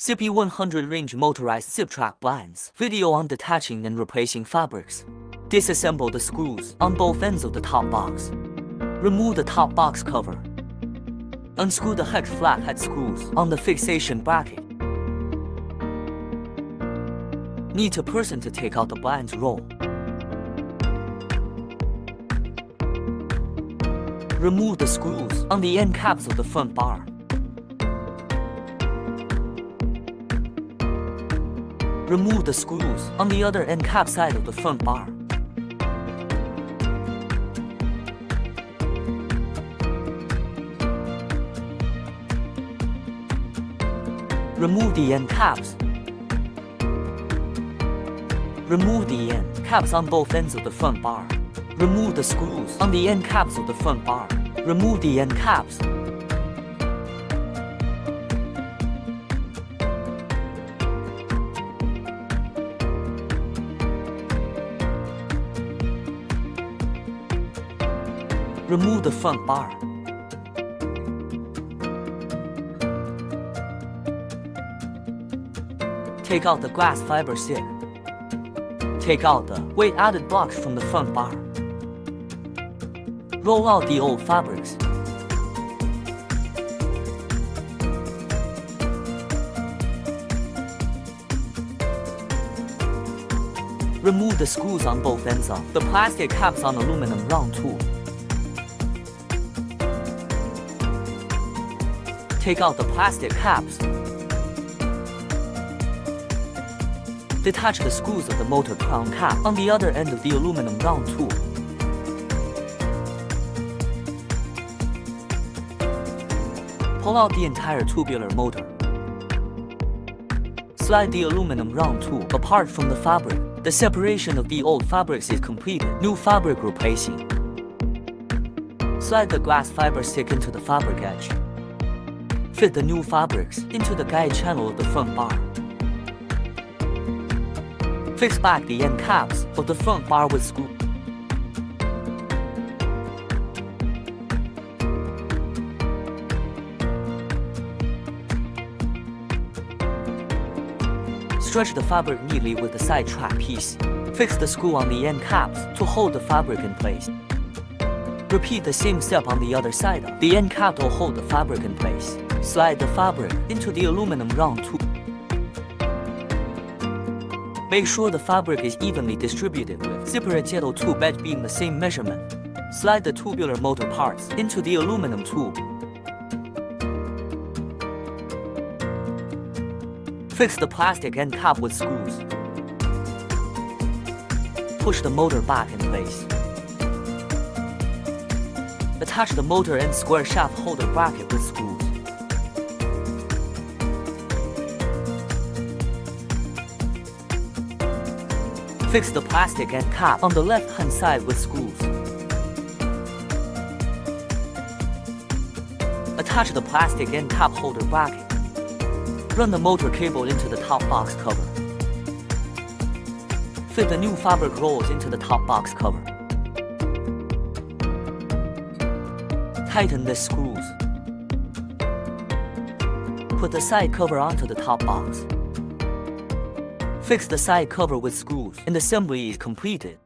CP100 range motorized zip track blinds. Video on detaching and replacing fabrics. Disassemble the screws on both ends of the top box. Remove the top box cover. Unscrew the hedge flat head screws on the fixation bracket. Need a person to take out the blinds roll. Remove the screws on the end caps of the front bar. Remove the screws on the other end cap side of the front bar. Remove the end caps. Remove the end caps on both ends of the front bar. Remove the screws on the end caps of the front bar. Remove the end caps. Remove the front bar. Take out the glass fiber stick. Take out the weight-added blocks from the front bar. Roll out the old fabrics. Remove the screws on both ends of the plastic caps on aluminum round tool. Take out the plastic caps. Detach the screws of the motor crown cap on the other end of the aluminum round tool. Pull out the entire tubular motor. Slide the aluminum round tool apart from the fabric. The separation of the old fabrics is completed. New fabric replacing. Slide the glass fiber stick into the fabric edge. Fit the new fabrics into the guide channel of the front bar. Fix back the end caps of the front bar with screw. Stretch the fabric neatly with the side track piece. Fix the screw on the end caps to hold the fabric in place. Repeat the same step on the other side. The end cap will hold the fabric in place. Slide the fabric into the aluminum round tool. Make sure the fabric is evenly distributed with zipper and yellow tube edge being the same measurement. Slide the tubular motor parts into the aluminum tube. Fix the plastic end cap with screws. Push the motor back in place. Attach the motor end square shaft holder bracket with screws. Fix the plastic end cap on the left-hand side with screws. Attach the plastic end cap holder bracket. Run the motor cable into the top box cover. Fit the new fabric rolls into the top box cover. Tighten the screws. Put the side cover onto the top box. Fix the side cover with screws and assembly is completed.